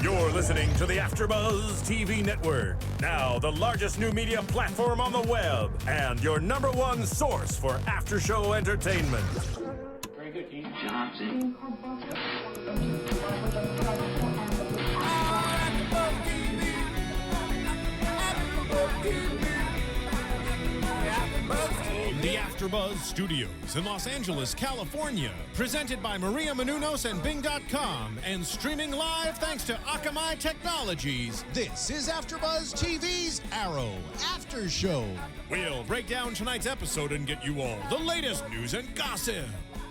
You're listening to the AFTERBUZZ TV Network, now the largest new media platform on the web, and your #1 source for after-show entertainment. Very good, Dean Johnson. The AFTERBUZZ Studios in Los Angeles, California. Presented by Maria Menounos and Bing.com and streaming live thanks to Akamai Technologies. This is AFTERBUZZ TV's Arrow After Show. We'll break down tonight's episode and get you all the latest news and gossip.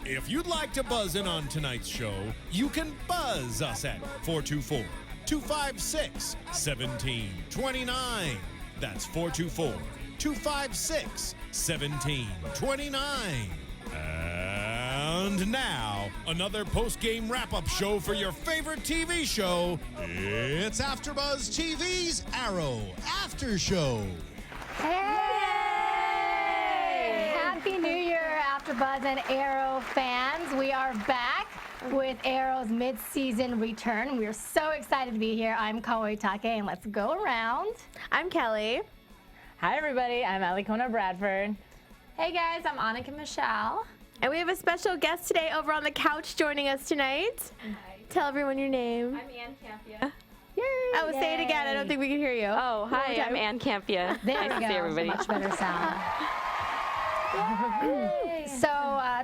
If you'd like to buzz in on tonight's show, you can buzz us at 424-256-1729. That's 424-256-1729. And now, another post-game wrap-up show for your favorite TV show. It's AFTERBUZZ TV's Arrow After Show. Hey! Happy New Year, AFTERBUZZ and Arrow fans. We are back with Arrow's mid-season return. We are so excited to be here. I'm Kaori Takee, and let's go around. I'm Kellie. Hi, everybody. I'm Alikona Bradford. Hey, guys. I'm Annika Michelle. And we have a special guest today over on the couch joining us tonight. Hi. Tell everyone your name. I'm Ann Campea. Yay. Oh, say it again. I don't think we can hear you. Oh, hi. I'm Ann Campea. There nice we to go. see everybody. Much better sound. So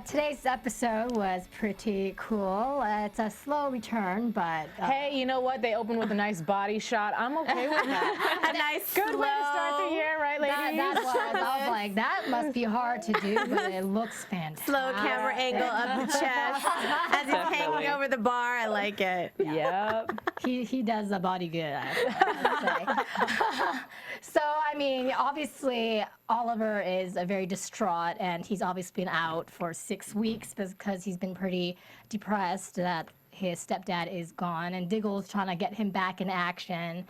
today's episode was pretty cool. It's a slow return, but Hey, you know what? They opened with a nice body shot. I'm okay with that. A nice Good slow way to start the year, right, ladies? that was. I was like, that must be hard to do, but it looks fantastic. Slow camera angle of the chest as he's hanging over the bar. I like it. Yep. He does the body good, I have to say. So, I mean, obviously, Oliver is very distraught, and he's obviously been out for 6 weeks because he's been pretty depressed that his stepdad is gone, and Diggle's trying to get him back in action.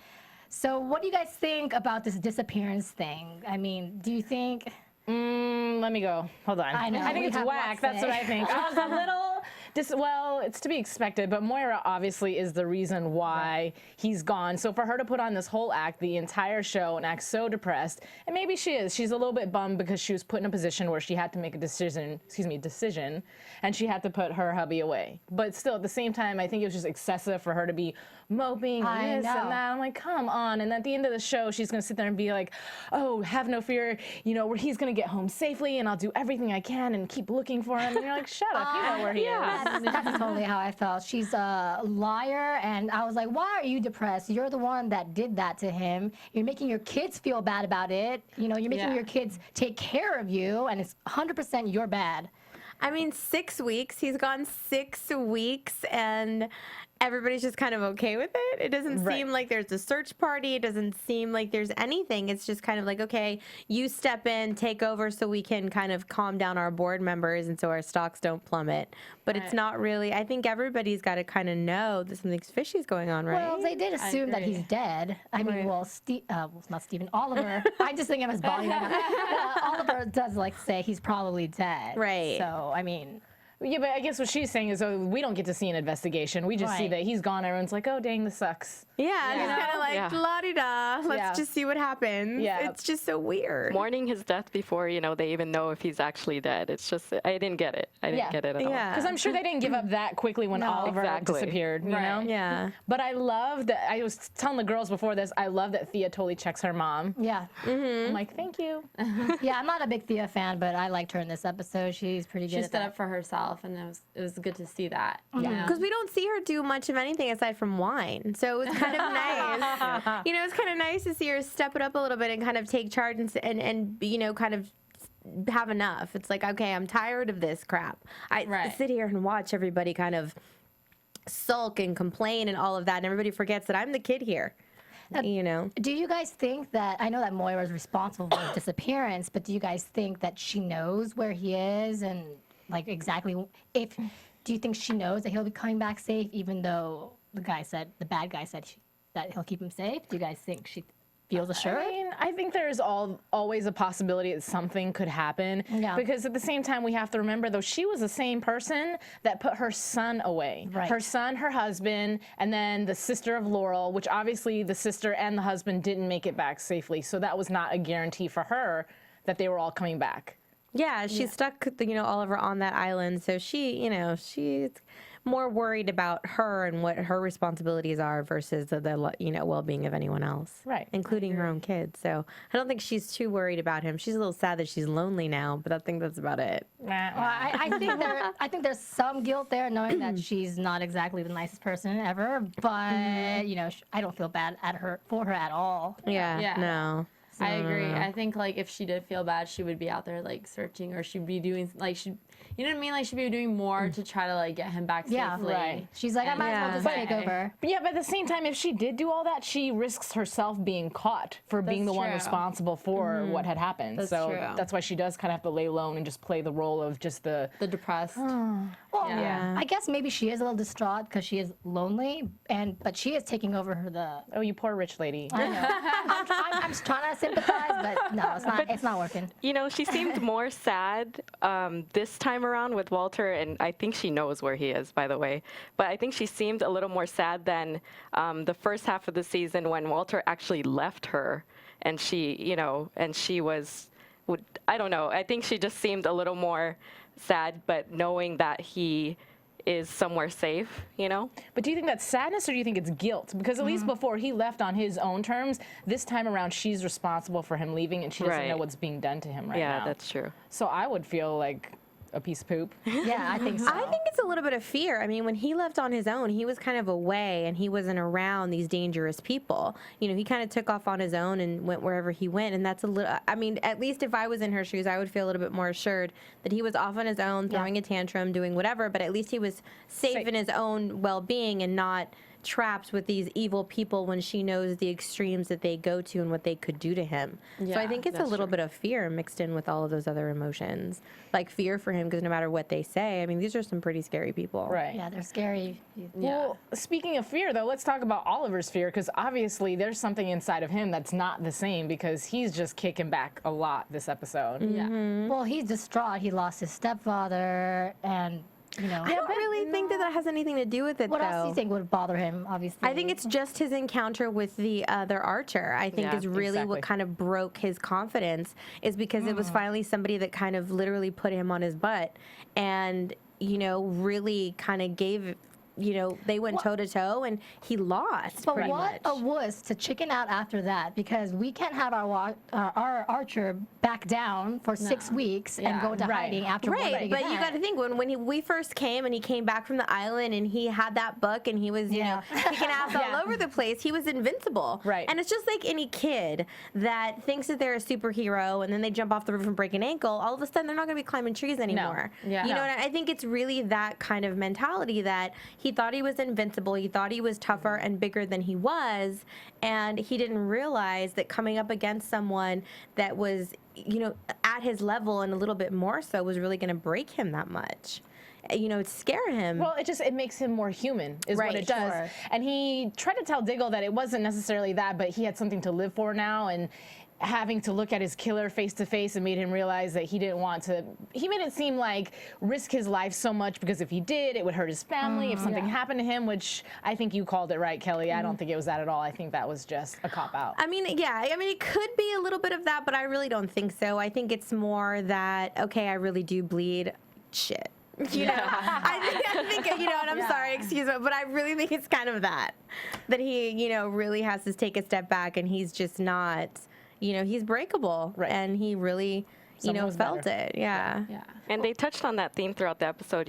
So what do you guys think about this disappearance thing? I mean, do you think... Let me go. Hold on. I know, I think we it's have whack. lots That's to what say. I think. I was a little well, it's to be expected, but Moira obviously is the reason why he's gone. So for her to put on this whole act, the entire show, and act so depressed, and maybe she is. She's a little bit bummed because she was put in a position where she had to make a decision, and she had to put her hubby away. But still, at the same time, I think it was just excessive for her to be moping and this and that. I'm like, come on. And at the end of the show, she's going to sit there and be like, oh, have no fear. You know, he's going to get home safely, and I'll do everything I can and keep looking for him. And you're like, shut up. You know where he is. That's totally how I felt. She's a liar, and I was like, why are you depressed? You're the one that did that to him. You're making your kids feel bad about it. You know, you're making your kids take care of you, and it's 100% your bad. I mean, 6 weeks. He's gone 6 weeks, and everybody's just kind of okay with it. It doesn't seem like there's a search party. It doesn't seem like there's anything. It's just kind of like, okay, you step in, take over so we can kind of calm down our board members and so our stocks don't plummet. But it's not really, I think everybody's got to kind of know that something's fishy's going on, right? Well, they did assume that he's dead. I mean, well, not Stephen, Oliver. I just think of his body right now. Oliver does like say he's probably dead. Right. So, I mean... Yeah, but I guess what she's saying is, we don't get to see an investigation. We just see that he's gone. Everyone's like, oh, dang, this sucks. Yeah, it's kind of like, la-di-da, let's just see what happens. Yeah. It's just so weird. Mourning his death before, they even know if he's actually dead. It's just, I didn't get it. I didn't get it at all. Because I'm sure they didn't give up that quickly when Oliver disappeared, you know? Yeah. But I love that, I was telling the girls before this, I love that Thea totally checks her mom. Yeah. I'm like, thank you. Yeah, I'm not a big Thea fan, but I liked her in this episode. She's pretty good She at stood that. up for herself, and it was good to see that. Yeah. Because we don't see her do much of anything aside from whine. So it was kind of nice. You know, it's kind of nice to see her step it up a little bit and kind of take charge and kind of have enough. It's like, okay, I'm tired of this crap. I sit here and watch everybody kind of sulk and complain and all of that, and everybody forgets that I'm the kid here. You know. Do you guys think that, I know that Moira is responsible for his disappearance, but do you guys think that she knows where he is and like exactly do you think she knows that he'll be coming back safe even though the bad guy said that he'll keep him safe? Do you guys think she feels assured. I mean, I think there's always a possibility that something could happen. Yeah. Because at the same time, we have to remember, though, she was the same person that put her son away. Right. Her son, her husband, and then the sister of Laurel, which obviously the sister and the husband didn't make it back safely. So that was not a guarantee for her that they were all coming back. Yeah, she stuck, Oliver on that island. So she's more worried about her and what her responsibilities are versus the well-being of anyone else. Right. Including her own kids. So I don't think she's too worried about him. She's a little sad that she's lonely now, but I think that's about it. Well, I think there's some guilt there, knowing that she's not exactly the nicest person ever. But I don't feel bad for her at all. Yeah. No. I agree. I think like if she did feel bad, she would be out there like searching, or she'd be doing like you know what I mean? Like she'd be doing more to try to like get him back safely. Yeah, right. She's like, I might as well just take over. But yeah, but at the same time, if she did do all that, she risks herself being caught for being the one responsible for what had happened. That's so true. that's why she does kind of have to lay low and just play the role of just the depressed. Well, I guess maybe she is a little distraught because she is lonely, but she is taking over oh, you poor rich lady. I know. I'm just trying to sympathize, but no, it's not working. She seemed more sad this time around with Walter, and I think she knows where he is, by the way. But I think she seemed a little more sad than the first half of the season when Walter actually left her, and she was, I don't know. I think she just seemed a little more sad, but knowing that he is somewhere safe, But do you think that's sadness or do you think it's guilt? Because at least before he left on his own terms, this time around she's responsible for him leaving and she doesn't know what's being done to him right now. Yeah, that's true. So I would feel like a piece of poop. Yeah, I think so. I think it's a little bit of fear. I mean, when he left on his own, he was kind of away and he wasn't around these dangerous people. He kind of took off on his own and went wherever he went. And that's a little, I mean, at least if I was in her shoes, I would feel a little bit more assured that he was off on his own, throwing a tantrum, doing whatever, but at least he was safe in his own well-being and not trapped with these evil people when she knows the extremes that they go to and what they could do to him. So I think it's a little bit of fear mixed in with all of those other emotions. Like fear for him because no matter what they say, I mean, these are some pretty scary people. Right. Yeah, they're scary. Well, speaking of fear, though, let's talk about Oliver's fear because obviously there's something inside of him that's not the same because he's just kicking back a lot this episode. Yeah. Well, he's distraught. He lost his stepfather and I don't really think that has anything to do with it, What though. else do you think would bother him, obviously? I think it's just his encounter with the other archer. I think is really what kind of broke his confidence is because it was finally somebody that kind of literally put him on his butt and, really kind of gave they went toe-to-toe, and he lost But pretty what much. a wuss to chicken out after that, because we can't have our Archer back down for 6 weeks and go into hiding after one Right, big but you event. got to think when we first came and he came back from the island and he had that book and he was kicking ass all over the place, he was invincible. Right. And it's just like any kid that thinks that they're a superhero and then they jump off the roof and break an ankle. All of a sudden they're not going to be climbing trees anymore. Yeah. You know, and I think it's really that kind of mentality that he thought he was invincible. He thought he was tougher and bigger than he was, and he didn't realize that coming up against someone that was at his level and a little bit more so was really going to break him that much. Scare him. Well, it makes him more human, is what it does. Sure. And he tried to tell Diggle that it wasn't necessarily that, but he had something to live for now, and having to look at his killer face to face and made him realize that he didn't want to. He made it seem like risk his life so much because if he did, it would hurt his family if something happened to him, which I think you called it right, Kelly. I don't think it was that at all. I think that was just a cop-out. I mean, it could be a little bit of that, but I really don't think so. I think it's more that, okay, I really do bleed. Shit. I think, and I'm sorry, excuse me, but I really think it's kind of that he, really has to take a step back and he's just not, he's breakable. Right. And he really, felt it. Yeah. And they touched on that theme throughout the episode,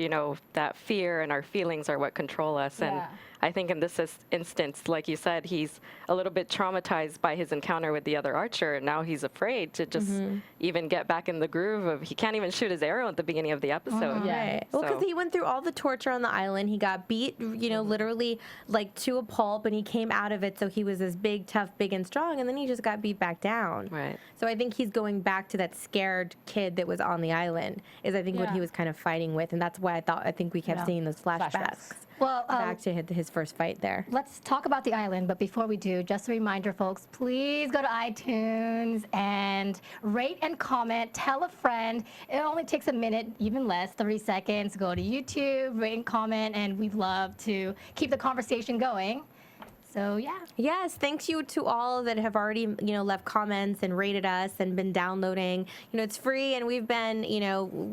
that fear and our feelings are what control us. And I think in this instance, like you said, he's a little bit traumatized by his encounter with the other archer. And now he's afraid to just even get back in the groove of, he can't even shoot his arrow at the beginning of the episode. Right. Well, because he went through all the torture on the island. He got beat, literally like to a pulp, and he came out of it. So he was this big, tough, big and strong. And then he just got beat back down. Right. So I think he's going back to that scared kid that was on the island is I think what he was kind of fighting with. And that's why I think we kept seeing those flashbacks. Well, back to his first fight there. let's talk about the island, but before we do, just a reminder, folks, please go to iTunes and rate and comment. Tell a friend. It only takes a minute, even less, 30 seconds. Go to YouTube, rate and comment, and we'd love to keep the conversation going. So, yeah. Yes, thanks you to all that have already, left comments and rated us and been downloading. It's free, and we've been,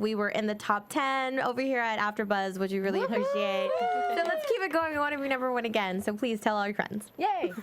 we were in the top 10 over here at AfterBuzz, which we really appreciate. So let's keep it going. We want to be number one again. So please tell all your friends. Yay!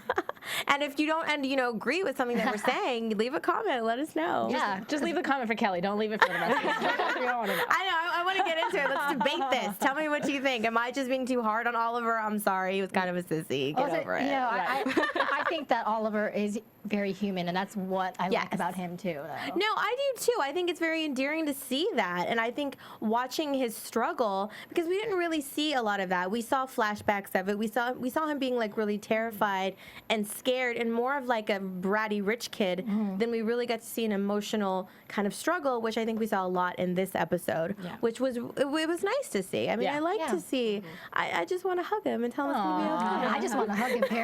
And if you don't, agree with something that we're saying, leave a comment. Let us know. Yeah. Just leave the comment for Kelly. Don't leave it for the rest of us. We don't want to know. I know. I want to get into it. Let's debate this. Tell me what you think. Am I just being too hard on Oliver? I'm sorry. He was kind of a sissy. Get over it. I think that Oliver is very human, and that's what I like about him, too. Though. No, I do, too. I think it's very endearing to see that. And I think watching his struggle, because we didn't really see a lot of that. We saw flashbacks of it. We saw him being, really terrified and scared and more of, a bratty rich kid than we really got to see an emotional kind of struggle, which I think we saw a lot in this episode, which was, it was nice to see. I mean, I like to see. I just want to hug him and tell him it's going to be okay. I just want to hug him, period.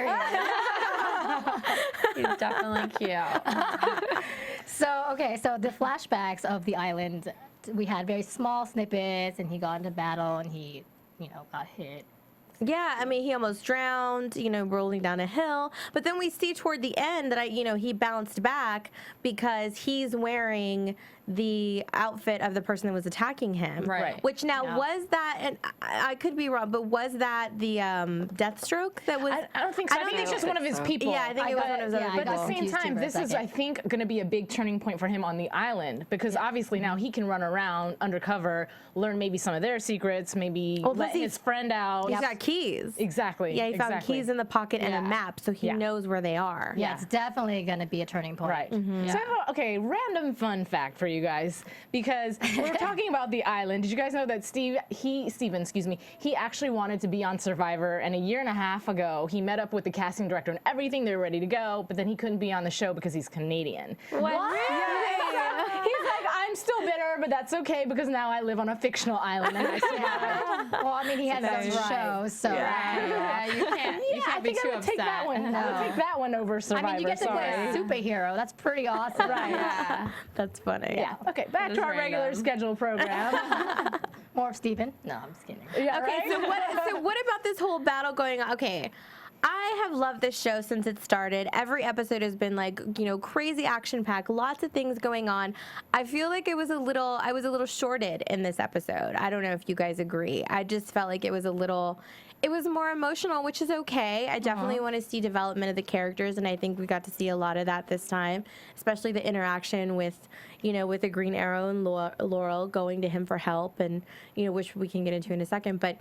He's definitely cute. So the flashbacks of the island, we had very small snippets, and he got into battle, and he, got hit. Yeah, I mean, he almost drowned, rolling down a hill. But then we see toward the end that, he bounced back because he's wearing the outfit of the person that was attacking him. Right. Which now was that, and I could be wrong, but was that the Deathstroke that was? I don't think so. I think it's just one of his people. Yeah, I think it was one of his other But people. at the same time, this is, I think, going to be a big turning point for him on the island, because obviously now he can run around undercover, learn maybe some of their secrets, maybe let his friend out. He's got keys. Exactly. Yeah, he found keys in the pocket and a map, so he knows where they are. Yeah, it's definitely going to be a turning point. Right. So I have a random fun fact for you guys, because we're talking about the island. Did you guys know that Steven, he actually wanted to be on Survivor, and a year and a half ago, he met up with the casting director and everything. They were ready to go, but then he couldn't be on the show because he's Canadian. What? Yeah. He's like, I'm still bitter, but that's okay because now I live on a fictional island and I survived. Well, I mean, he had his own show, so. Yeah, you can't be too upset. Take that one. I'll take that one over Survivor. I mean, you get to play a superhero. That's pretty awesome. Right. Yeah. That's funny. Yeah. Okay, back to our regular random. scheduled program. More of Steven. No, I'm just kidding. Yeah, Okay, right? so what about this whole battle going on? Okay, I have loved this show since it started. Every episode has been crazy action packed, lots of things going on. I feel like I was a little shorted in this episode. I don't know if you guys agree. I just felt like it was more emotional, which is okay. I definitely want to see development of the characters, and I think we got to see a lot of that this time, especially the interaction with the Green Arrow and Laurel going to him for help, and which we can get into in a second, but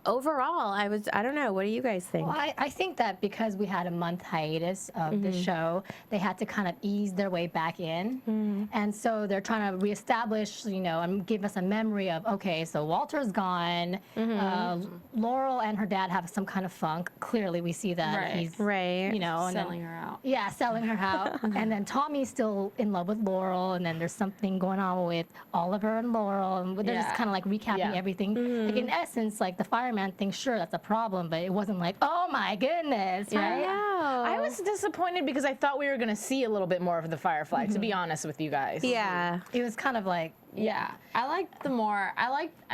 overall, I don't know. What do you guys think? Well, I think that because we had a month hiatus of the show, they had to kind of ease their way back in. And so they're trying to reestablish, and give us a memory of, okay, so Walter's gone. Laurel and her dad have some kind of funk. Clearly, we see that. He's, Selling her out. Yeah, selling her out. And then Tommy's still in love with Laurel, and then there's something going on with Oliver and Laurel, and they're just kind of recapping everything. Like, in essence, the fireman thinks, sure, that's a problem, but it wasn't oh my goodness, right? I was disappointed because I thought we were going to see a little bit more of the Firefly, to be honest with you guys. Yeah. It was kind of Yeah, I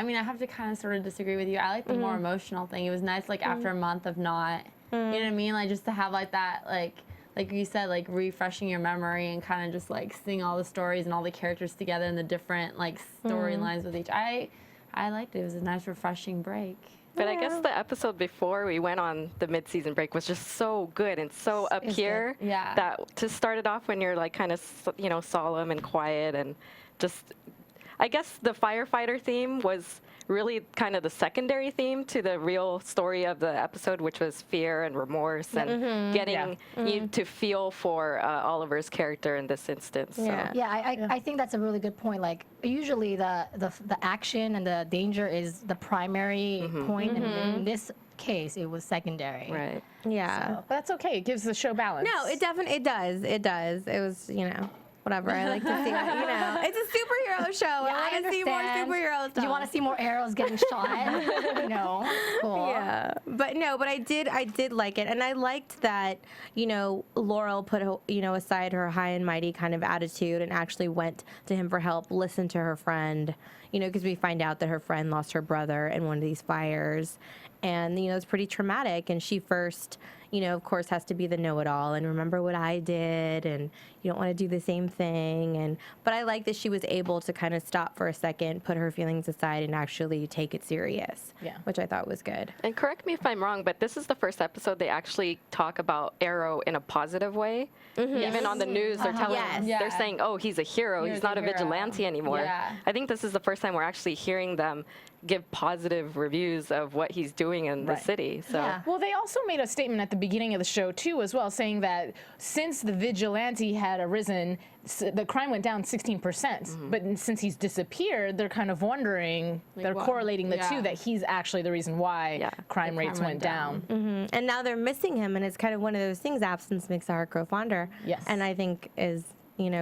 mean, I have to kind of sort of disagree with you. I like the more emotional thing. It was nice, after a month of not, you know what I mean? Just to have that, like you said, refreshing your memory and kind of just seeing all the stories and all the characters together and the different storylines with each. I liked it. It was a nice, refreshing break. But I guess the episode before we went on the mid-season break was just so good and so up here that to start it off when you're kind of solemn and quiet and just, I guess the firefighter theme was really kind of the secondary theme to the real story of the episode, which was fear and remorse and getting you to feel for Oliver's character in this instance. So. I think that's a really good point. Usually the action and the danger is the primary point, and in this case, it was secondary. Right. Yeah. So, but that's okay. It gives the show balance. No, it definitely does. It does. It was, whatever. I like to see, it's a superhero show. I want to see more superhero stuff. You want to see more arrows getting shot? Cool. Yeah, but I did like it, and I liked that Laurel put aside her high and mighty kind of attitude and actually went to him for help, listened to her friend, because we find out that her friend lost her brother in one of these fires, and it's pretty traumatic, and she first of course has to be the know-it-all and remember what I did, and you don't want to do the same thing, but I like that she was able to kind of stop for a second, put her feelings aside, and actually take it serious, which I thought was good. And correct me if I'm wrong, but this is the first episode they actually talk about Arrow in a positive way. Even on the news, they're telling, they're saying, oh, he's a hero. He's not a vigilante anymore. Yeah. I think this is the first time we're actually hearing them give positive reviews of what he's doing in the city. So. Well, they also made a statement at the beginning of the show, too, as well, saying that since the vigilante had arisen, the crime went down 16%. But since he's disappeared, they're kind of wondering, they're correlating the two, that he's actually the reason why crime rates went down. And now they're missing him, and it's kind of one of those things, absence makes the heart grow fonder. Yes. And I think is,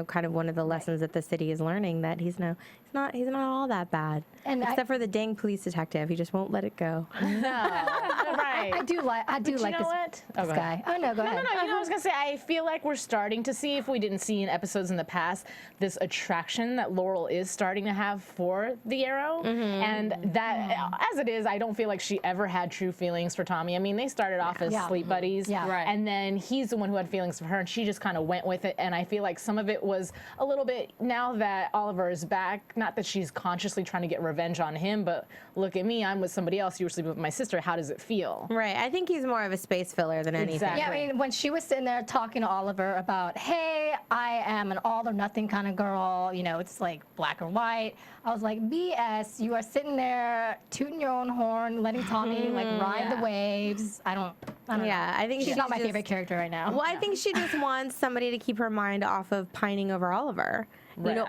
kind of one of the lessons that the city is learning, that he's not all that bad. And except for the dang police detective, he just won't let it go. No, right. I do like this guy. Oh no, go ahead. No, I was gonna say, I feel like we're starting to see, if we didn't see in episodes in the past, this attraction that Laurel is starting to have for the Arrow, and that, as it is, I don't feel like she ever had true feelings for Tommy. I mean, they started off as sleep buddies, and then he's the one who had feelings for her, and she just kind of went with it. And I feel like some of it was a little bit, now that Oliver is back, not that she's consciously trying to get revenge on him, but look at me, I'm with somebody else, you were sleeping with my sister, how does it feel? Right, I think he's more of a space filler than anything. Exactly. Yeah, I mean, when she was sitting there talking to Oliver about, hey, I am an all or nothing kind of girl, it's like black or white, I was like, BS, you are sitting there tooting your own horn, letting Tommy ride the waves. I don't know. I think she's not my favorite character right now. Well, I think she just wants somebody to keep her mind off of pining over Oliver.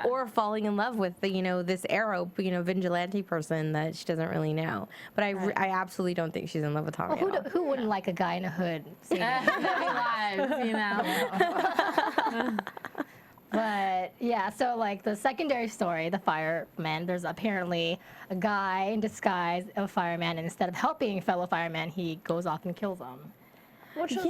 Or falling in love with this Arrow, vigilante person that she doesn't really know. But I absolutely don't think she's in love with Tommy. Well, who wouldn't like a guy in a hood? But yeah, so like the secondary story, the fireman, there's apparently a guy in disguise, a fireman, and instead of helping fellow firemen, he goes off and kills them. Which is,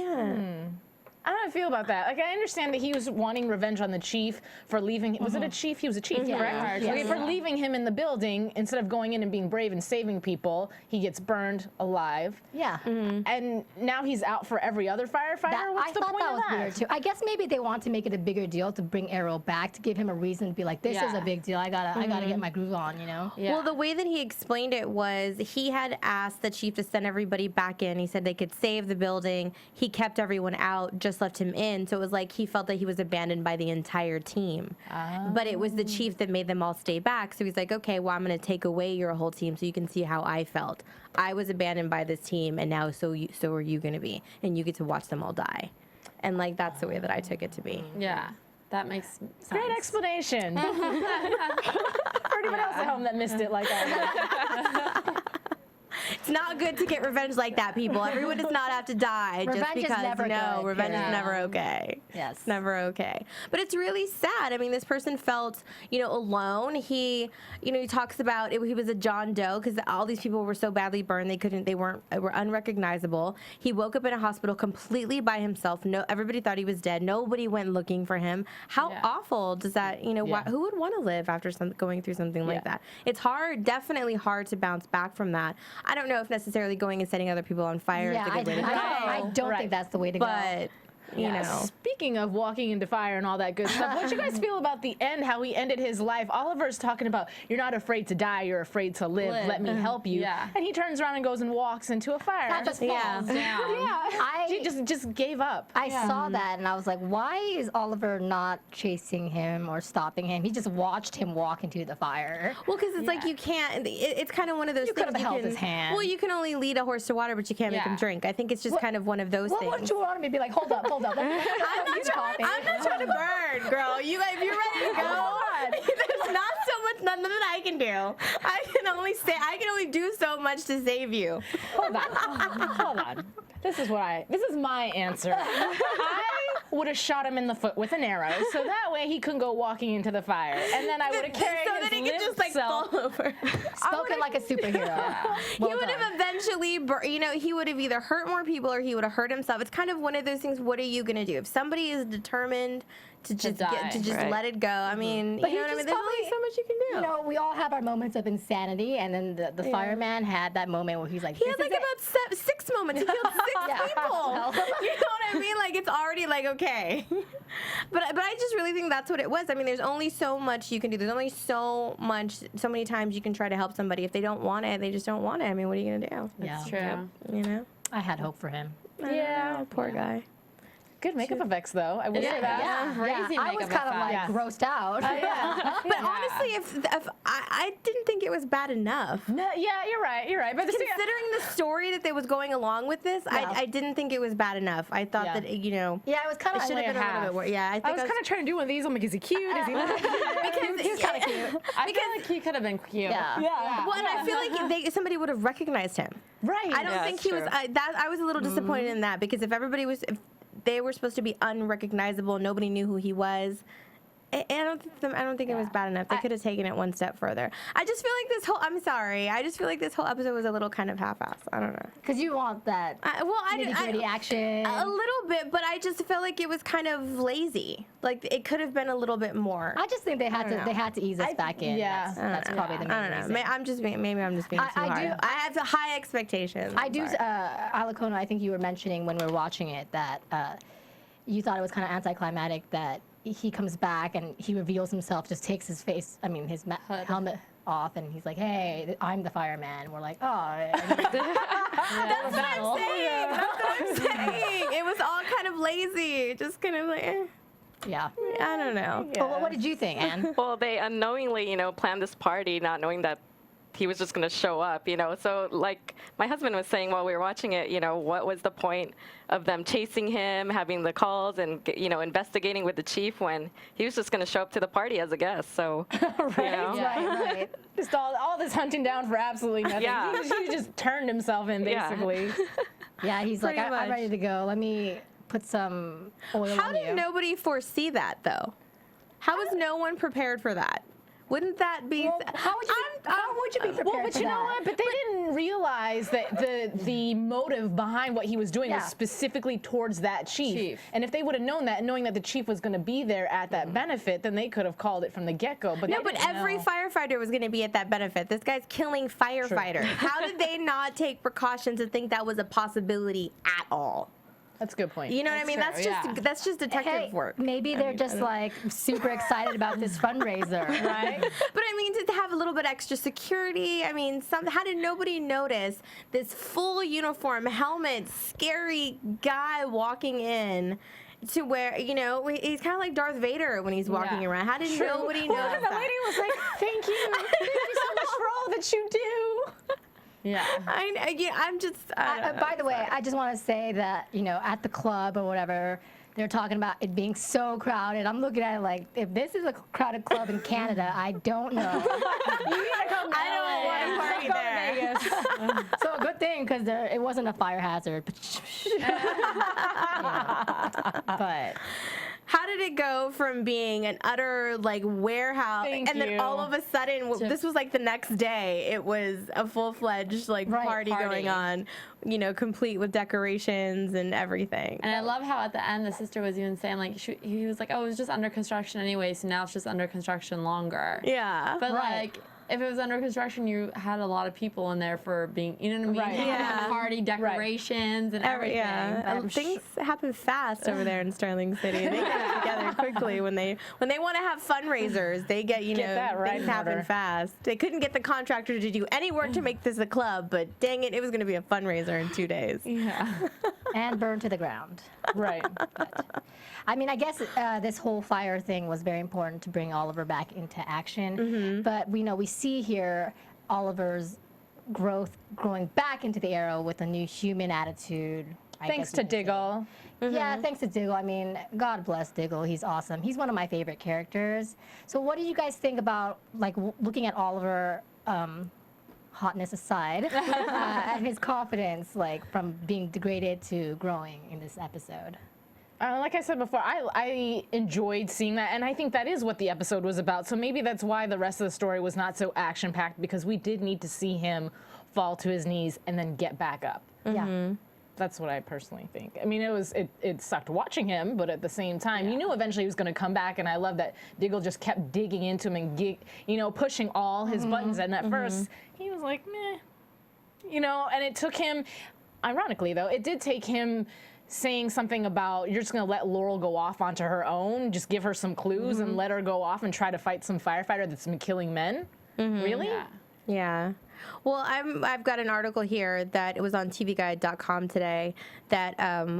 I don't know how I feel about that. Like, I understand that he was wanting revenge on the chief for leaving. Was it a chief? He was a chief, correct? Yes. For leaving him in the building instead of going in and being brave and saving people. He gets burned alive. Yeah. And now he's out for every other firefighter. What's the point of that? I thought that was weird too. I guess maybe they want to make it a bigger deal to bring Arrow back, to give him a reason to be like, this is a big deal. I gotta get my groove on, Yeah. Well, the way that he explained it was he had asked the chief to send everybody back in. He said they could save the building. He kept everyone out, just left him in. So it was like he felt that he was abandoned by the entire team. But it was the chief that made them all stay back. So he's like, okay, well, I'm going to take away your whole team so you can see how I felt. I was abandoned by this team, and now so are you going to be. And you get to watch them all die. And like that's the way that I took it to be. Yeah. That makes sense. Great explanation. For anyone else at home that missed it like I did. It's not good to get revenge like that, people. Everyone does not have to die just Revenge is because. never good, Revenge period. is never okay. Yes. It's never okay. But it's really sad. I mean, this person felt, alone. He talks about it, he was a John Doe because all these people were so badly burned they were unrecognizable. He woke up in a hospital completely by himself. Everybody thought he was dead. Nobody went looking for him. How awful does that? Who would want to live after going through something like that? It's hard, definitely hard to bounce back from that. I don't know if necessarily going and setting other people on fire is a good way to go. I don't think that's the way to go. But you know. Speaking of walking into fire and all that good stuff, what do you guys feel about the end, how he ended his life? Oliver's talking about, you're not afraid to die, you're afraid to live. Let me help you. Yeah. And he turns around and goes and walks into a fire. That just falls down. She just gave up. I saw that and I was like, why is Oliver not chasing him or stopping him? He just watched him walk into the fire. Well, because it's like you can't, it's kind of one of those You things. could have held his hand. Well, you can only lead a horse to water, but you can't make him drink. I think it's just kind of one of those What things. would you want me to be like, hold up. I'm not trying to burn, girl. If you're ready to go, there's not so much, nothing that I can do. I can only do so much to save you. Hold on. This is my answer. would have shot him in the foot with an arrow, so that way he couldn't go walking into the fire. And then I would have carried so his that he could just like self. fall over. Spoken like a superhero. He would have eventually, he would have either hurt more people or he would have hurt himself. It's kind of one of those things. What are you gonna do if somebody is determined to just let it go? I mean, But you know he what I mean? just There's only so much you can do. You know, we all have our moments of insanity, and then the fireman had that moment where he's like, He had like about 6 moments. He killed 6 people. Well. You know what I mean? Like it's already like okay. But I just really think that's what it was. I mean, there's only so much you can do. There's only so many times you can try to help somebody. If they don't want it, they just don't want it. I mean, what are you gonna do? Yeah. True. You know? I had hope for him. Yeah. Poor guy. Good makeup effects, though. I will say that. Yeah. Crazy I was makeup kind of like effects. grossed out. But honestly, if I didn't think it was bad enough. No, yeah, you're right. You're right. But Considering the story that they was going along with this, I didn't think it was bad enough. I thought that Yeah, it was kind it of should have been a little bit worse. Yeah, I I think was kind of trying to do one of these. I'm like, is he cute? Is he not? because He's kind of cute. I feel like he could have been cute. Yeah. Well, and I feel like somebody would have recognized him. Right. I don't think he was. I was a little disappointed in that because if they were supposed to be unrecognizable, nobody knew who he was. I don't think it was bad enough. They could have taken it one step further. I just feel like I'm sorry. I just feel like this whole episode was a little kind of half-assed. I don't know. Because you want that nitty-gritty action. A little bit, but I just felt like it was kind of lazy. Like it could have been a little bit more. I just think they had to ease us back in. Yeah. That's probably the main I don't know. reason. Maybe I'm just being too hard. I have high expectations. I do, Alikona, I think you were mentioning when we were watching it that you thought it was kind of anticlimactic that he comes back and he reveals himself, just takes his his helmet off, and he's like, "Hey, I'm the fireman." We're like, "Oh." That's what I'm saying. That's what I'm saying. It was all kind of lazy. Just kind of like, Yeah. I don't know. Well, what did you think, Anne? Well, they unknowingly, planned this party, not knowing that he was just going to show up, So, like my husband was saying while we were watching it, what was the point of them chasing him, having the calls, and investigating with the chief when he was just going to show up to the party as a guest? So, Right. Just all this hunting down for absolutely nothing. Yeah. He just turned himself in, basically. Yeah, he's like, Pretty I'm much. ready to go. Let me put some oil How on did you. nobody foresee that though? How was no one prepared for that? Wouldn't that be? How would you be prepared Well, but for you know that? what? But they didn't realize that the motive behind what he was doing was Yeah. specifically towards that chief. And if they would have known that, knowing that the chief was going to be there at that benefit, then they could have called it from the get-go. But No, they but didn't every know. firefighter was going to be at that benefit. This guy's killing firefighters. How did they not take precautions to think that was a possibility at all? That's a good point. You know what I mean? true, That's just detective Hey, work. maybe they're just like super excited about this fundraiser, right? But I mean, to have a little bit extra security. I mean, how did nobody notice this full uniform, helmet, scary guy walking in? To where, he's kind of like Darth Vader when he's walking around. How did nobody Well, notice the that? lady was like, thank you so much for all that you do. Yeah. I'm just. By the way, I just want to say that, at the club or whatever, they're talking about it being so crowded. I'm looking at it like, if this is a crowded club in Canada, I don't know. I don't want to party there. So a good thing, because it wasn't a fire hazard. But How did it go from being an utter warehouse, Thank and then you. all of a sudden, this was like the next day, it was a full-fledged party going on, complete with decorations and everything. And I love how at the end the sister was even saying he was like, oh, it was just under construction anyway, so now it's just under construction longer. Yeah. But if it was under construction, you had a lot of people in there for being, you know what I mean? Right. Yeah. Party decorations and everything. Yeah, things happen fast over there in Sterling City. They get it together quickly when they want to have fundraisers. They get that right things in happen order. fast. They couldn't get the contractor to do any work to make this a club, but dang it, it was going to be a fundraiser in 2 days. Yeah. and burned to the ground. Right. I mean, I guess this whole fire thing was very important to bring Oliver back into action. But we see here Oliver's growing back into the Arrow with a new human attitude. Thanks to Diggle. Yeah, thanks to Diggle. I mean, God bless Diggle. He's awesome. He's one of my favorite characters. So what do you guys think about, looking at Oliver, hotness aside, and his confidence, from being degraded to growing in this episode? Like I said before, I enjoyed seeing that, and I think that is what the episode was about. So maybe that's why the rest of the story was not so action-packed, because we did need to see him fall to his knees and then get back up. Yeah. That's what I personally think. I mean, it sucked watching him, but at the same time, you knew eventually he was going to come back, and I love that Diggle just kept digging into him and pushing all his buttons. And at first, he was like, meh, and it took him. Ironically, though, it did take him saying something about, you're just going to let Laurel go off onto her own, just give her some clues and let her go off and try to fight some firefighter that's been killing men. Really? Yeah. Well, I've got an article here that it was on tvguide.com today that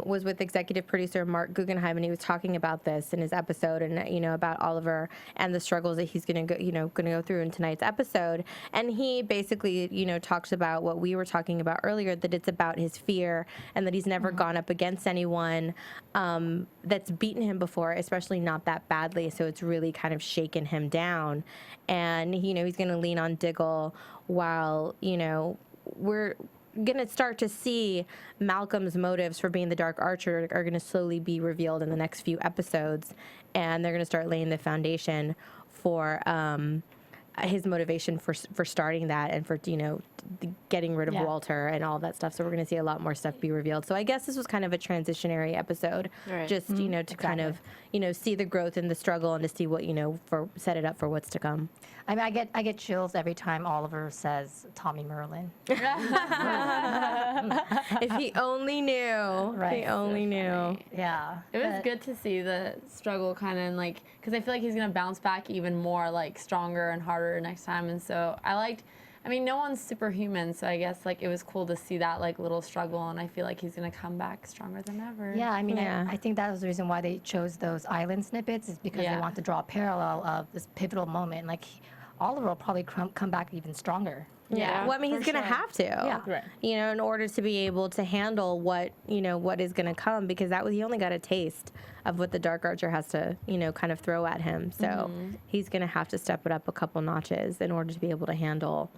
was with executive producer Mark Guggenheim, and he was talking about this in his episode, and about Oliver and the struggles that he's going to go through in tonight's episode. And he basically talks about what we were talking about earlier, that it's about his fear and that he's never gone up against anyone that's beaten him before, especially not that badly. So it's really kind of shaken him down, and he's going to lean on Diggle while we're going to start to see Malcolm's motives for being the Dark Archer are going to slowly be revealed in the next few episodes, and they're going to start laying the foundation for his motivation for starting that and for getting rid of Walter and all that stuff. So we're going to see a lot more stuff be revealed. So I guess this was kind of a transitionary episode, just to kind of see the growth and the struggle, and to see what for set it up for what's to come. I mean, I get chills every time Oliver says Tommy Merlin. If he only knew. Right. If he only knew. Yeah. It was good to see the struggle kind of because I feel like he's going to bounce back even more stronger and harder next time. And so I mean, no one's superhuman, so I guess it was cool to see that little struggle, and I feel like he's gonna come back stronger than ever. Yeah, I mean, I think that was the reason why they chose those island snippets, is because they want to draw a parallel of this pivotal moment. Oliver will probably come back even stronger. Yeah. Well, I mean, he's going to have to. Yeah. Right. In order to be able to handle what is going to come, because he only got a taste of what the Dark Archer has to, kind of throw at him. So he's going to have to step it up a couple notches in order to be able to handle,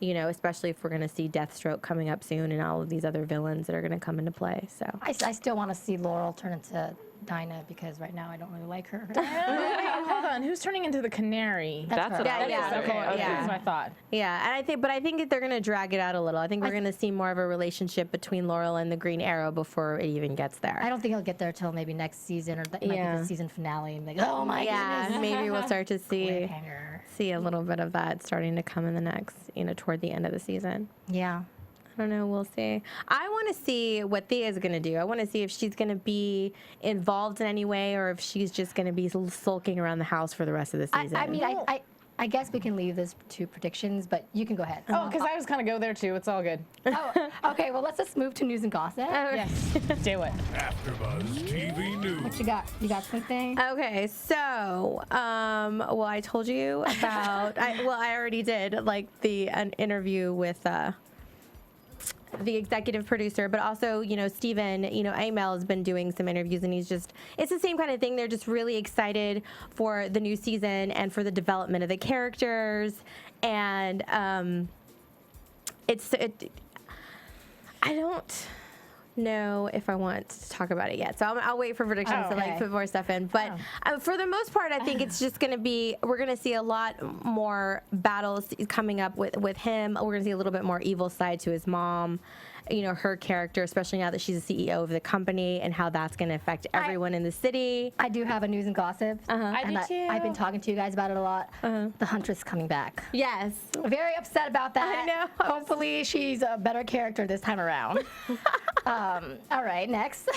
especially if we're going to see Deathstroke coming up soon and all of these other villains that are going to come into play. So I still want to see Laurel turn into Dinah, because right now I don't really like her. Hold on, who's turning into the Canary? That's what I was Okay, that's what I thought. Yeah, and I think they're going to drag it out a little. I think we're going to see more of a relationship between Laurel and the Green Arrow before it even gets there. I don't think he'll get there till maybe next season, or it might be the season finale. And oh my goodness. Maybe we'll start to Cliffhanger. see a little bit of that starting to come in the next, toward the end of the season. Yeah. I don't know. We'll see. I want to see what Thea is going to do. I want to see if she's going to be involved in any way, or if she's just going to be sulking around the house for the rest of the season. I mean, I guess we can leave this to predictions, but you can go ahead. Oh, because I was going to go there too. It's all good. Okay. Well, let's just move to news and gossip. Yes. Do it. AfterBuzz TV News. What you got? You got something? Okay, so, well, I told you about, I already did, an interview with the executive producer, but also, Stephen, Amell has been doing some interviews, and it's the same kind of thing. They're just really excited for the new season and for the development of the characters, and I don't know if I want to talk about it yet, so I'll wait for predictions to put more stuff in. But for the most part, I think it's just going to be, we're going to see a lot more battles coming up with him. We're going to see a little bit more evil side to his mom, her character, especially now that she's the CEO of the company, and how that's going to affect everyone in the city. I do have a news and gossip. I do too. I've been talking to you guys about it a lot. The Huntress coming back. Yes. Very upset about that. I know. Hopefully she's a better character this time around. All right, next.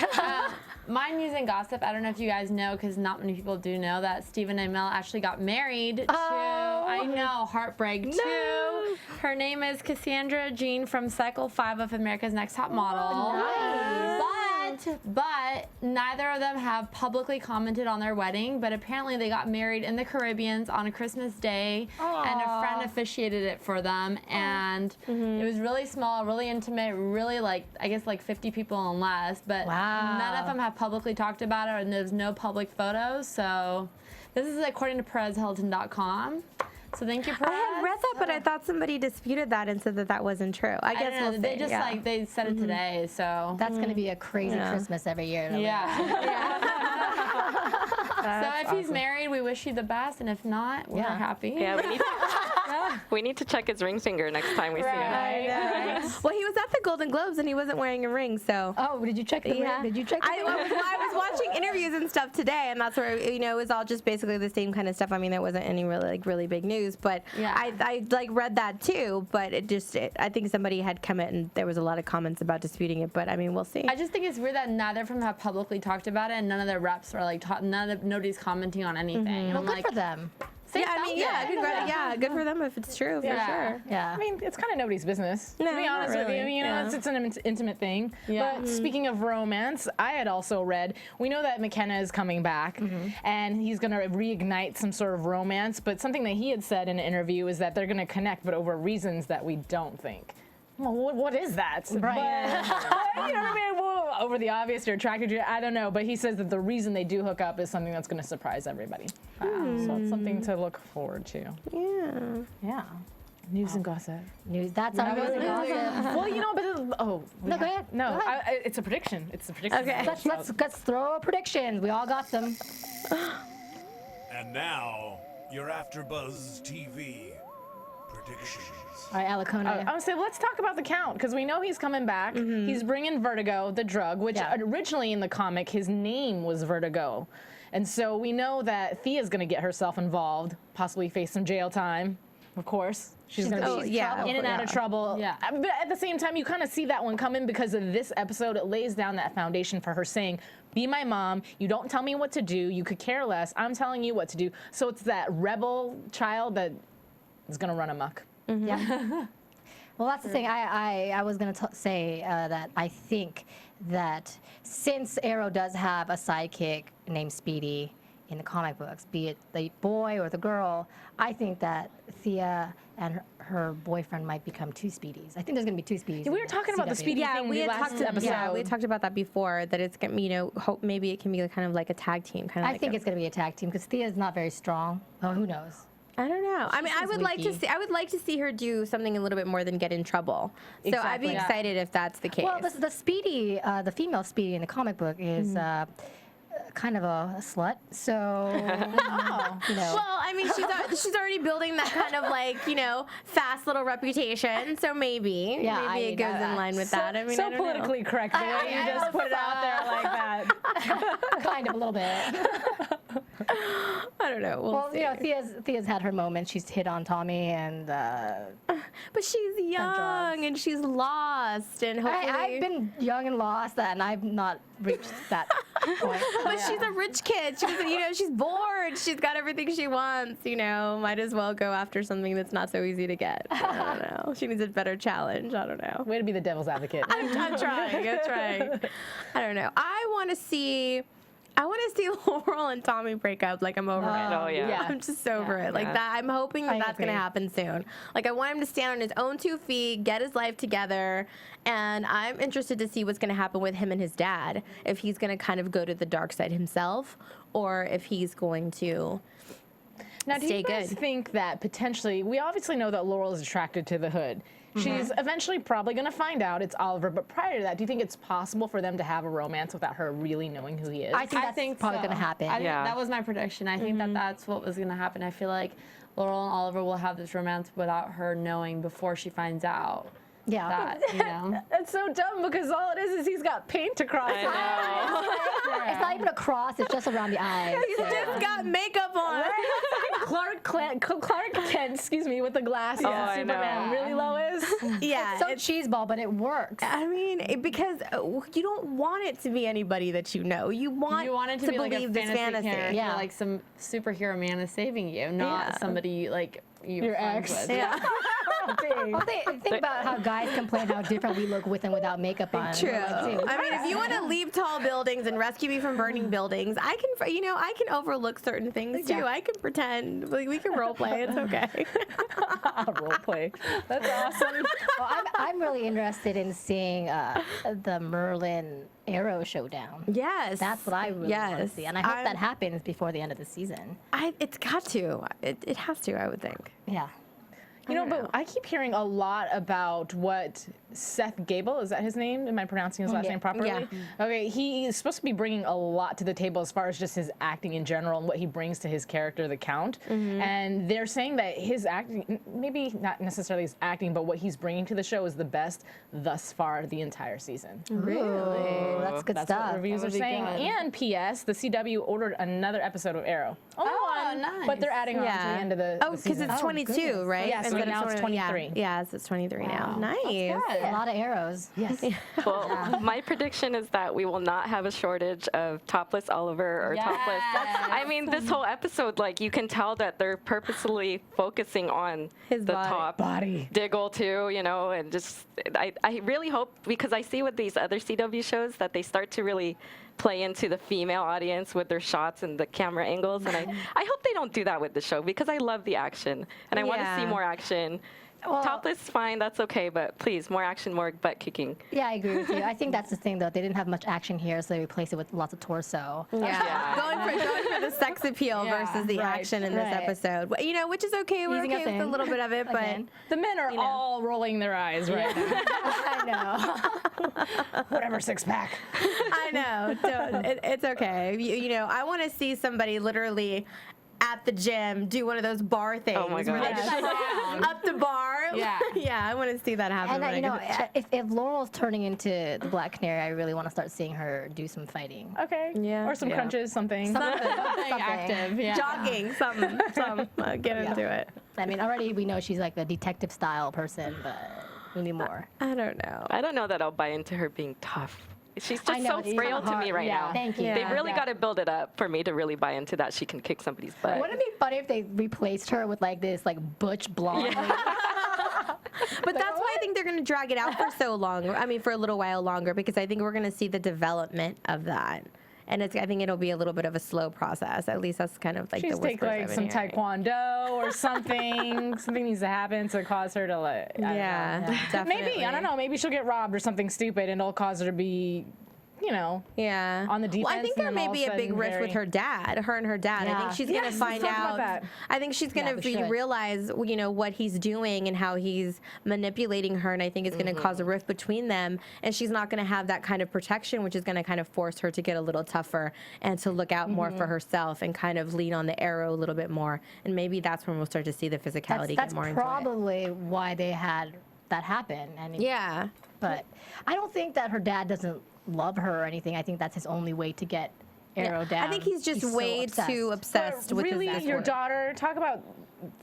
My news and gossip, I don't know if you guys know, because not many people do know, that Stephen Amell actually got married to, I know, heartbreak, to. Her name is Cassandra Jean from Cycle 5 of America's Next Top Model. Nice. But neither of them have publicly commented on their wedding, but apparently they got married in the Caribbean on a Christmas day, and a friend officiated it for them, and it was really small, really intimate, really I guess 50 people and less, but none of them have publicly talked about it, and there's no public photos. So this is according to PerezHilton.com. So thank you, I Perez. had read that, but I thought somebody disputed that and said that that wasn't true. I guess don't know. we'll They see. just like they said it today, so That's going to be a crazy Christmas every year. So if he's married, we wish you the best, and if not, we're happy. Yeah, we need to check his ring finger next time we see him. Well, he was at the Golden Globes and he wasn't wearing a ring, so. Oh, did you check the ring? Did you check the ring? I was watching interviews and stuff today, and that's where it was all just basically the same kind of stuff. I mean, there wasn't any really big news, but I read that too. But I think somebody had come in and there was a lot of comments about disputing it. But I mean, we'll see. I just think it's weird that neither of them have publicly talked about it, and none of their reps are like nobody's commenting on anything. And I'm Good like, for them. Good for them if it's true, for sure. Yeah. I mean, it's kind of nobody's business. To be honest with you, it's an intimate thing. Yeah. But speaking of romance, I had also read, we know that McKenna is coming back, and he's going to reignite some sort of romance. But something that he had said in an interview is that they're going to connect, but over reasons that we don't think. Well, what is that? Right. But, you know what I mean? Well, over the obvious, you're attracted to it. I don't know. But he says that the reason they do hook up is something that's going to surprise everybody. Wow. So it's something to look forward to. Yeah. Yeah. News and gossip. News. That's our news and gossip. Well, you know, but No, go ahead. No, Go ahead. it's a prediction. It's a prediction. Okay. Let's throw a prediction. We all got them. And now, your AfterBuzz TV predictions. All right, Alikona. I would say let's talk about the Count because we know he's coming back. He's bringing Vertigo, the drug, which originally in the comic his name was Vertigo, and so we know that Thea's going to get herself involved, possibly face some jail time. Of course, she's going to be in and out of trouble. Yeah. But at the same time, you kind of see that one coming because of this episode. It lays down that foundation for her saying, "Be my mom. You don't tell me what to do. You could care less. I'm telling you what to do." So it's that rebel child that is going to run amok. Yeah. Well, that's the thing. I was going to say that I think that since Arrow does have a sidekick named Speedy in the comic books, be it the boy or the girl, I think that Thea and her boyfriend might become two Speedies. I think there's going to be two Speedies. We were talking about the Speedy thing we had last episode. Yeah, we talked about that before. That it's hope maybe it can be kind of like a tag team. I think it's going to be a tag team because Thea's not very strong. Oh, who knows? I don't know. I mean, I would like to see her do something a little bit more than get in trouble. So I'd be excited if that's the case. Well, the Speedy, the female Speedy in the comic book is kind of a slut. So, you know. Well, I mean, she's already building that kind of fast little reputation. So maybe it goes in line with that. I mean, so I don't politically know. correct the way you just put it out there like that. Kind of a little bit. I don't know. We'll see. You know, Thea's had her moment. She's hit on Tommy, and but she's young and she's lost, and hopefully I've been young and lost, and I've not reached that point. But she's a rich kid. She's bored. She's got everything she wants. Might as well go after something that's not so easy to get. I don't know. She needs a better challenge. I don't know. Way to be the devil's advocate. I'm trying. I don't know. I want to see Laurel and Tommy break up. Like, I'm over it. Oh, yeah. I'm just over it. Like that. I'm hoping that's going to happen soon. Like, I want him to stand on his own 2 feet, get his life together, and I'm interested to see what's going to happen with him and his dad. If he's going to kind of go to the dark side himself, or if he's going to Now, do stay you guys good. think that potentially, we obviously know that Laurel is attracted to the Hood. She's eventually probably going to find out it's Oliver, but prior to that, do you think it's possible for them to have a romance without her really knowing who he is? I think that's probably going to happen. That was my prediction. I think that's what was going to happen. I feel like Laurel and Oliver will have this romance without her knowing before she finds out. Yeah. That, It's so dumb because all it is he's got paint across his eyes. It's not even a cross. It's just around the eyes. He's just got makeup on. Clark Kent, excuse me, with the glasses. I Superman know. really low is. Yeah. So cheeseball, but it works. I mean, because you don't want it to be anybody that you know. You want it to be like a believe this fantasy. character, Yeah. like some superhero man is saving you, not somebody like you're Your friends ex. with. Yeah. Well, think about how guys complain how different we look with and without makeup on. True. Like, dude, I mean, if you want to leave tall buildings and rescue me from burning buildings, I can overlook certain things too. Yeah. I can pretend. Like, we can role play. It's okay. Role play. That's awesome. well, I'm really interested in seeing the Merlin Arrow showdown. Yes. That's what I really want to see. And I hope that happens before the end of the season. It's got to. It has to, I would think. Yeah. You know, but I keep hearing a lot about what Seth Gable, is that his name? Am I pronouncing his last name properly? Yeah. Okay, he's supposed to be bringing a lot to the table as far as just his acting in general and what he brings to his character, the Count. And they're saying that his acting, maybe not necessarily his acting, but what he's bringing to the show is the best thus far the entire season. Really? That's good That's stuff. what reviews are would be saying. good. And P.S., the CW ordered another episode of Arrow. Only one, nice. but they're adding on to the end of the because season. it's 22, goodness. right? Yeah, so Instead now of it's 23. Yeah, so it's 23 now. Nice. A lot of arrows. Yes. Well, my prediction is that we will not have a shortage of topless Oliver or topless. I mean, this whole episode, like, you can tell that they're purposely focusing on His the body. top Body. Diggle too, you know, and just I really hope, because I see with these other CW shows that they start to really play into the female audience with their shots and the camera angles, and I hope they don't do that with the show, because I love the action and I want to see more action. Topless, fine, that's okay, but please, more action, more butt kicking. Yeah, I agree with you. I think that's the thing, though. They didn't have much action here, so they replaced it with lots of torso. Yeah. Going for the sex appeal versus the action in this episode. You know, which is okay. We're Easing us okay with a in. little bit of it, but Again. The men are all rolling their eyes right now. I know. Whatever, six pack. I know. It's okay. You know, I want to see somebody literally at the gym do one of those bar things. Oh my where they gosh. just up the bar. Yeah. Yeah, I want to see that happen. And when I you know, get to the gym. if Laurel's turning into the Black Canary, I really want to start seeing her do some fighting. Okay. Yeah. Or some crunches, something. Something. Active, yeah. Jogging, something. Get into it. I mean, already we know she's like the detective style person, but we need more. I don't know. I don't know that I'll buy into her being tough. She's I just know, so it's frail kinda to me hard. right Yeah. now. Thank you. They've really Yeah. got to build it up for me to really buy into that she can kick somebody's butt. Wouldn't it be funny if they replaced her with like this like butch blonde? But that's why I think they're going to drag it out for so long. I mean, for a little while longer, because I think we're going to see the development of that. And I think it'll be a little bit of a slow process. At least that's kind of like She's the take whispers like I've some been hearing. taekwondo or something. Something needs to happen to cause her to like. I don't know. Yeah, definitely. Maybe, I don't know. Maybe she'll get robbed or something stupid, and it'll cause her to be, you know. Yeah. On the Well, I defense, think and there then may all of be a a big sudden rift with very- her and her dad. I Yeah. think she's Yes, going to let's find talk about out. that. I think she's going Yeah, to we should. realize, you know, what he's doing and how he's manipulating her. And I think it's going to cause a rift between them. And she's not going to have that kind of protection, which is going to kind of force her to get a little tougher and to look out more for herself and kind of lean on the arrow a little bit more. And maybe that's when we'll start to see the physicality That's get more into it. probably why they had that happen. I mean, Yeah. but I don't think that her dad doesn't love her or anything. I think that's his only way to get Arrow down. I think he's just so way too obsessed But with really, his your work. daughter, talk about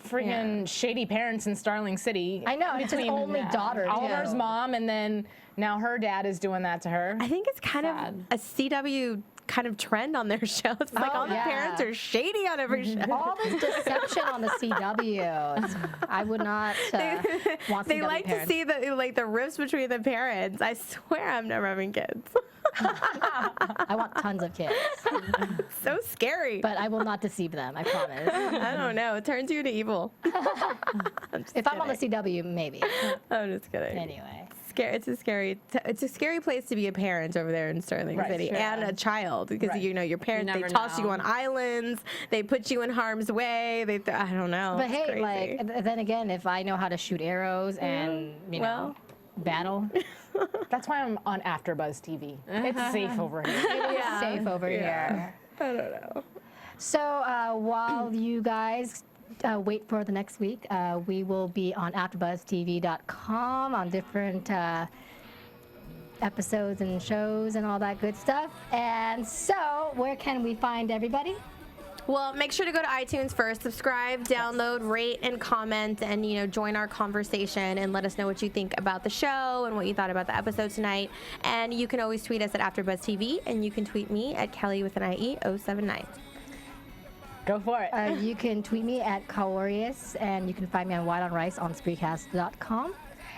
freaking shady parents in Starling City. I know, it's his only daughter, too. Oliver's mom, and then now her dad is doing that to her. I think it's kind of a CW kind of trend on their shows. It's like all the yeah. parents are shady on every show. all this deception on the CW. I would not want They CW like parents. to see the rifts between the parents. I swear I'm never having kids. I want tons of kids, So scary. but I will not deceive them. I promise. I don't know. It turns you to evil. If I'm on the CW, maybe. I'm just kidding. Anyway. It's a scary place to be a parent over there in Sterling Right, City sure. and a child, because Right. you know your parents, they never toss you know. on islands, they put you in harm's way. I don't know. But It's hey, crazy. like then again, if I know how to shoot arrows and you know battle, That's why I'm on AfterBuzz TV. It's safe over here. it's safe over here. I don't know. So while you guys wait for the next week, we will be on AfterBuzzTV.com on different episodes and shows and all that good stuff. And so, where can we find everybody? Well, make sure to go to iTunes first, subscribe, download, rate, and comment, and join our conversation and let us know what you think about the show and what you thought about the episode tonight. And you can always tweet us at AfterBuzzTV, and you can tweet me at Kellie with an IE 079. Go for it. You can tweet me at Kaorius, and you can find me on White on Rice on Spreecast.com.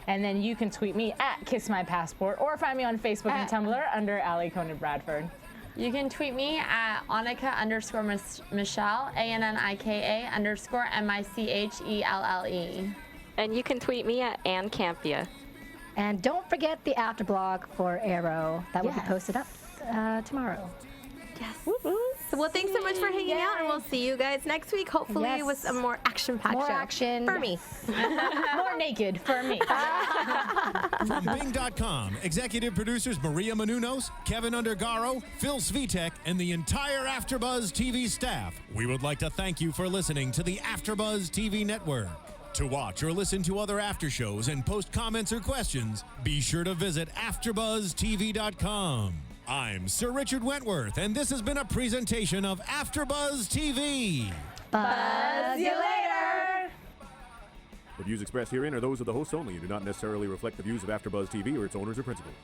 And then you can tweet me at Kiss My Passport or find me on Facebook and Tumblr under Alikona Bradford. You can tweet me at Annika_Michelle, ANNIKA_MICHELLE. And you can tweet me at Ann Campea. And don't forget the afterblog for Arrow. That will be Yes. posted up tomorrow. Yes. Well, thanks so much for hanging out, and we'll see you guys next week, hopefully Yes. with a more action-packed More show. action. For me. More naked for me. From Bing.com, executive producers Maria Menounos, Kevin Undergaro, Phil Svitek, and the entire AfterBuzz TV staff, we would like to thank you for listening to the AfterBuzz TV network. To watch or listen to other after shows and post comments or questions, be sure to visit AfterBuzzTV.com. I'm Sir Richard Wentworth, and this has been a presentation of AfterBuzz TV. Buzz you later. The views expressed herein are those of the hosts only and do not necessarily reflect the views of AfterBuzz TV or its owners or principals.